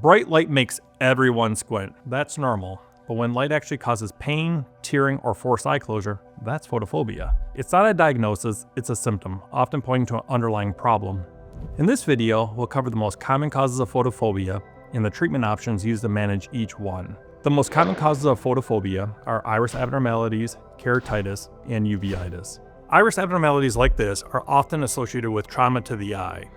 Bright light makes everyone squint. That's normal. But when light actually causes pain, tearing, or forced eye closure, that's photophobia. It's not a diagnosis, it's a symptom, often pointing to an underlying problem. In this video, we'll cover the most common causes of photophobia and the treatment options used to manage each one. The most common causes of photophobia are iris abnormalities, keratitis, and uveitis. Iris abnormalities like this are often associated with trauma to the eye.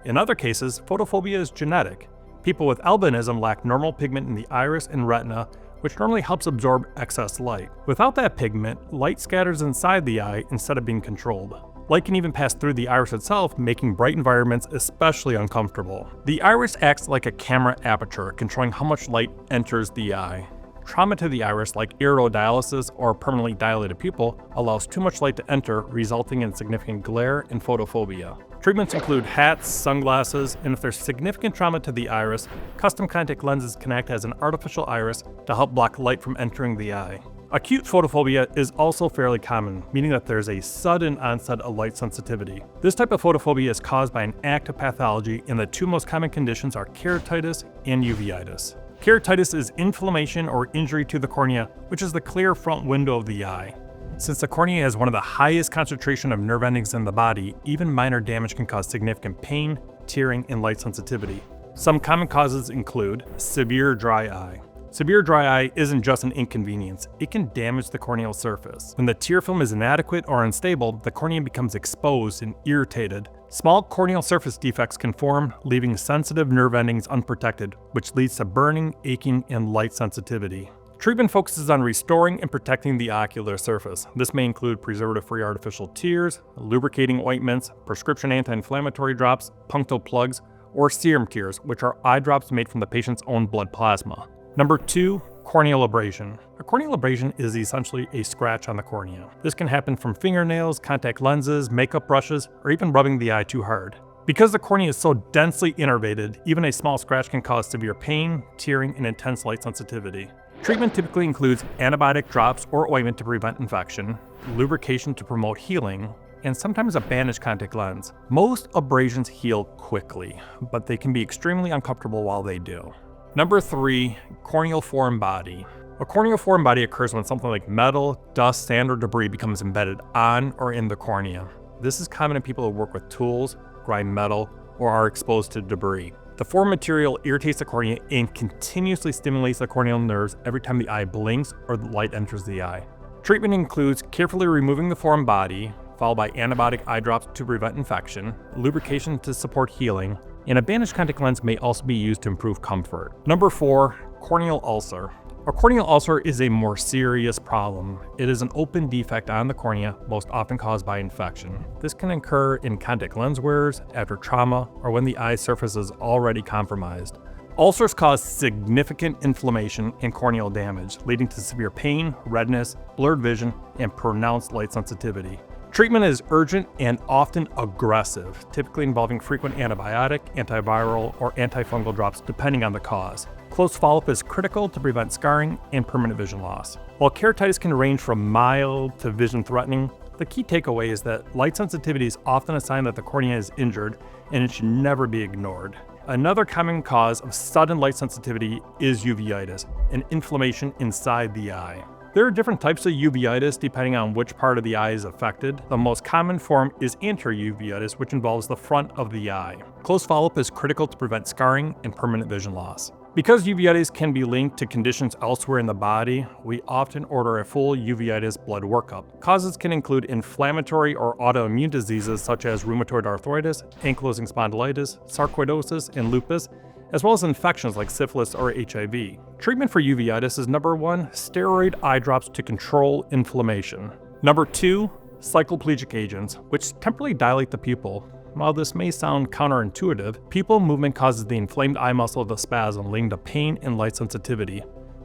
In other cases, photophobia is genetic. People with albinism lack normal pigment in the iris and retina, which normally helps absorb excess light. Without that pigment, light scatters inside the eye instead of being controlled. Light can even pass through the iris itself, making bright environments especially uncomfortable. The iris acts like a camera aperture, controlling how much light enters the eye. Trauma to the iris, like iridodialysis or permanently dilated pupil, allows too much light to enter, resulting in significant glare and photophobia. Treatments include hats, sunglasses, and if there's significant trauma to the iris, custom contact lenses can act as an artificial iris to help block light from entering the eye. Acute photophobia is also fairly common, meaning that there's a sudden onset of light sensitivity. This type of photophobia is caused by an active pathology, and the two most common conditions are keratitis and uveitis. Keratitis is inflammation or injury to the cornea, which is the clear front window of the eye. Since the cornea has one of the highest concentration of nerve endings in the body, even minor damage can cause significant pain, tearing, and light sensitivity. Some common causes include severe dry eye. Severe dry eye isn't just an inconvenience, it can damage the corneal surface. When the tear film is inadequate or unstable, the cornea becomes exposed and irritated. Small corneal surface defects can form, leaving sensitive nerve endings unprotected, which leads to burning, aching, and light sensitivity. Treatment focuses on restoring and protecting the ocular surface. This may include preservative-free artificial tears, lubricating ointments, prescription anti-inflammatory drops, punctal plugs, or serum tears, which are eye drops made from the patient's own blood plasma. Number 2, corneal abrasion. A corneal abrasion is essentially a scratch on the cornea. This can happen from fingernails, contact lenses, makeup brushes, or even rubbing the eye too hard. Because the cornea is so densely innervated, even a small scratch can cause severe pain, tearing, and intense light sensitivity. Treatment typically includes antibiotic drops or ointment to prevent infection, lubrication to promote healing, and sometimes a bandaged contact lens. Most abrasions heal quickly, but they can be extremely uncomfortable while they do. Number 3, corneal foreign body. A corneal foreign body occurs when something like metal, dust, sand, or debris becomes embedded on or in the cornea. This is common in people who work with tools, grind metal, or are exposed to debris. The foreign material irritates the cornea and continuously stimulates the corneal nerves every time the eye blinks or the light enters the eye. Treatment includes carefully removing the foreign body, followed by antibiotic eye drops to prevent infection, lubrication to support healing, and a bandaged contact lens may also be used to improve comfort. Number 4, corneal ulcer. A corneal ulcer is a more serious problem. It is an open defect on the cornea, most often caused by infection. This can occur in contact lens wearers, after trauma, or when the eye surface is already compromised. Ulcers cause significant inflammation and corneal damage, leading to severe pain, redness, blurred vision, and pronounced light sensitivity. Treatment is urgent and often aggressive, typically involving frequent antibiotic, antiviral, or antifungal drops depending on the cause. Close follow-up is critical to prevent scarring and permanent vision loss. While keratitis can range from mild to vision-threatening, the key takeaway is that light sensitivity is often a sign that the cornea is injured, and it should never be ignored. Another common cause of sudden light sensitivity is uveitis, an inflammation inside the eye. There are different types of uveitis depending on which part of the eye is affected. The most common form is anterior uveitis, which involves the front of the eye. Close follow-up is critical to prevent scarring and permanent vision loss. Because uveitis can be linked to conditions elsewhere in the body, we often order a full uveitis blood workup. Causes can include inflammatory or autoimmune diseases such as rheumatoid arthritis, ankylosing spondylitis, sarcoidosis, and lupus, as well as infections like syphilis or HIV. Treatment for uveitis is number 1, steroid eye drops to control inflammation. Number 2, cycloplegic agents, which temporarily dilate the pupil. While this may sound counterintuitive, pupil movement causes the inflamed eye muscle to spasm, leading to pain and light sensitivity.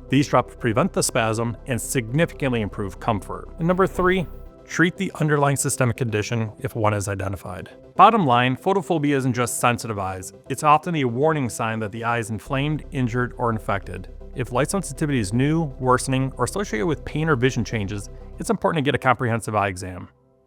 These drops prevent the spasm and significantly improve comfort. And number 3, treat the underlying systemic condition if one is identified. Bottom line, photophobia isn't just sensitive eyes. It's often a warning sign that the eye is inflamed, injured, or infected. If light sensitivity is new, worsening, or associated with pain or vision changes, it's important to get a comprehensive eye exam.